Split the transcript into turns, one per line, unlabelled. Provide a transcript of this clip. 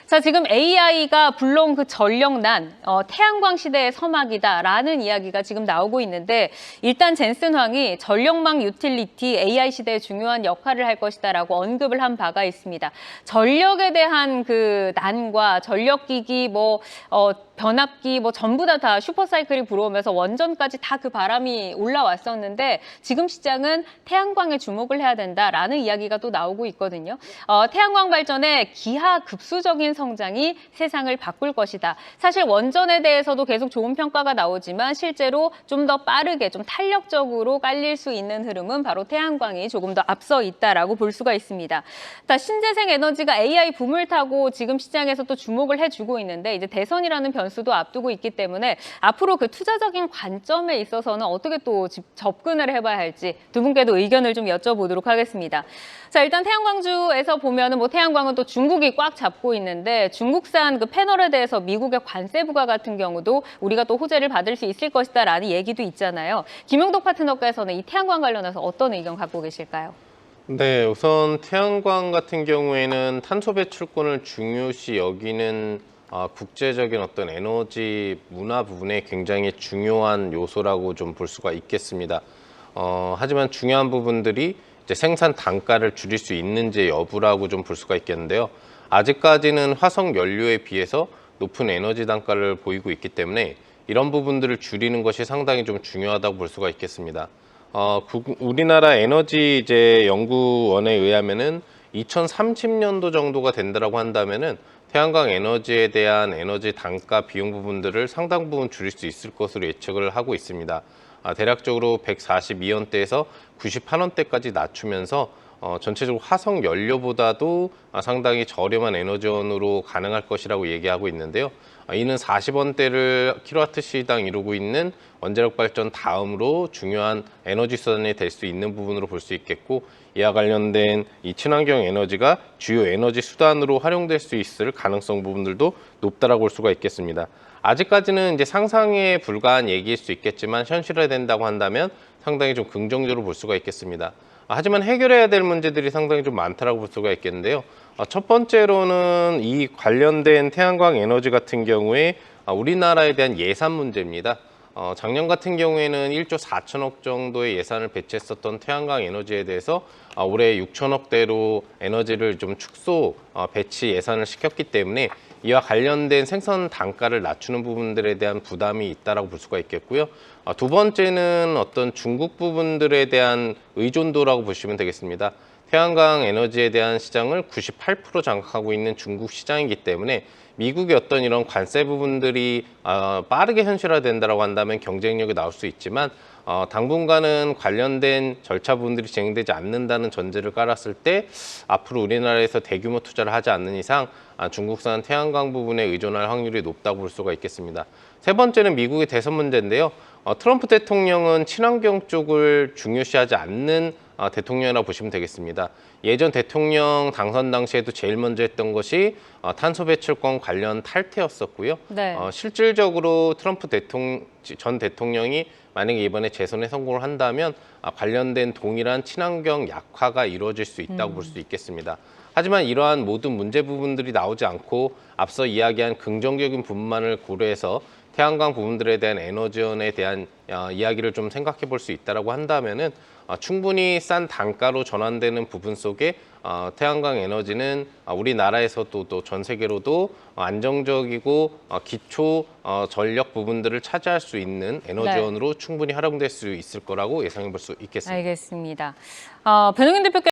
자, 지금 AI가 불러온 그 전력난, 태양광 시대의 서막이다라는 이야기가 지금 나오고 있는데 일단 젠슨 황이 전력망 유틸리티 AI 시대에 중요한 역할을 할 것이다라고 언급을 한 바가 있습니다. 전력에 대한 그 난과 전력기기, 변압기 전부 다 슈퍼사이클이 불어오면서 원전까지 다 그 바람이 올라왔었는데 지금 시장은 태양광에 주목을 해야 된다라는 이야기가 또 나오고 있거든요. 태양광 발전의 기하급수적인 성장이 세상을 바꿀 것이다. 사실 원전에 대해서도 계속 좋은 평가가 나오지만 실제로 좀 더 빠르게 좀 탄력적으로 깔릴 수 있는 흐름은 바로 태양광이 조금 더 앞서 있다라고 볼 수가 있습니다. 자, 신재생 에너지가 AI 붐을 타고 지금 시장에서 또 주목을 해주고 있는데 이제 대선이라는 변수도 앞두고 있기 때문에 앞으로 그 투자적인 관점에 있어서는 어떻게 또 접근을 해봐야 할지 두 분께도 의견을 좀 여쭤보도록 하겠습니다. 자, 일단 태양광주에서 보면은 태양광은 또 중국이 꽉 잡고 있는데 중국산 그 패널에 대해서 미국의 관세 부과 같은 경우도 우리가 또 호재를 받을 수 있을 것이다라는 얘기도 있잖아요. 김용덕 파트너께서는 이 태양광 관련해서 어떤 의견 갖고 계실까요?
네, 우선 태양광 같은 경우에는 탄소 배출권을 중요시 여기는 국제적인 어떤 에너지 문화 부분에 굉장히 중요한 요소라고 좀 볼 수가 있겠습니다. 하지만 중요한 부분들이 이제 생산 단가를 줄일 수 있는지 여부라고 좀 볼 수가 있겠는데요. 아직까지는 화석 연료에 비해서 높은 에너지 단가를 보이고 있기 때문에 이런 부분들을 줄이는 것이 상당히 좀 중요하다고 볼 수가 있겠습니다. 우리나라 에너지 이제 연구원에 의하면은 2030년도 정도가 된다라고 한다면은 태양광 에너지에 대한 에너지 단가 비용 부분들을 상당 부분 줄일 수 있을 것으로 예측을 하고 있습니다. 대략적으로 142원대에서 98원대까지 낮추면서 전체적으로 화석 연료보다도 상당히 저렴한 에너지원으로 가능할 것이라고 얘기하고 있는데요. 이는 40원대를 킬로와트시당 이루고 있는 원자력 발전 다음으로 중요한 에너지 수단이 될 수 있는 부분으로 볼 수 있겠고, 이와 관련된 이 친환경 에너지가 주요 에너지 수단으로 활용될 수 있을 가능성 부분들도 높다라고 볼 수가 있겠습니다. 아직까지는 이제 상상에 불과한 얘기일 수 있겠지만 현실화된다고 한다면 상당히 좀 긍정적으로 볼 수가 있겠습니다. 하지만 해결해야 될 문제들이 상당히 좀 많다라고 볼 수가 있겠는데요. 첫 번째로는 이 관련된 태양광 에너지 같은 경우에 우리나라에 대한 예산 문제입니다. 작년 같은 경우에는 1조 4천억 정도의 예산을 배치했었던 태양광 에너지에 대해서 올해 6천억대로 에너지를 좀 축소 배치 예산을 시켰기 때문에 이와 관련된 생산 단가를 낮추는 부분들에 대한 부담이 있다라고 볼 수가 있겠고요. 두 번째는 어떤 중국 부분들에 대한 의존도라고 보시면 되겠습니다. 태양광 에너지에 대한 시장을 98% 장악하고 있는 중국 시장이기 때문에 미국의 어떤 이런 관세 부분들이 빠르게 현실화된다고 한다면 경쟁력이 나올 수 있지만 당분간은 관련된 절차 부분들이 진행되지 않는다는 전제를 깔았을 때 앞으로 우리나라에서 대규모 투자를 하지 않는 이상 중국산 태양광 부분에 의존할 확률이 높다고 볼 수가 있겠습니다. 세 번째는 미국의 대선 문제인데요. 트럼프 대통령은 친환경 쪽을 중요시하지 않는 대통령이라고 보시면 되겠습니다. 예전 대통령 당선 당시에도 제일 먼저 했던 것이 탄소 배출권 관련 탈퇴였었고요.
네.
실질적으로 트럼프 전 대통령이 만약에 이번에 재선에 성공을 한다면 관련된 동일한 친환경 약화가 이루어질 수 있다고 볼 수 있겠습니다. 하지만 이러한 모든 문제 부분들이 나오지 않고 앞서 이야기한 긍정적인 부분만을 고려해서 태양광 부분들에 대한 에너지원에 대한 이야기를 좀 생각해 볼 수 있다고 한다면은 충분히 싼 단가로 전환되는 부분 속에 태양광 에너지는 우리나라에서도 또 전 세계로도 안정적이고 기초 전력 부분들을 차지할 수 있는 에너지원으로 충분히 활용될 수 있을 거라고 예상해 볼 수 있겠습니다.
알겠습니다. 변영인 대표께서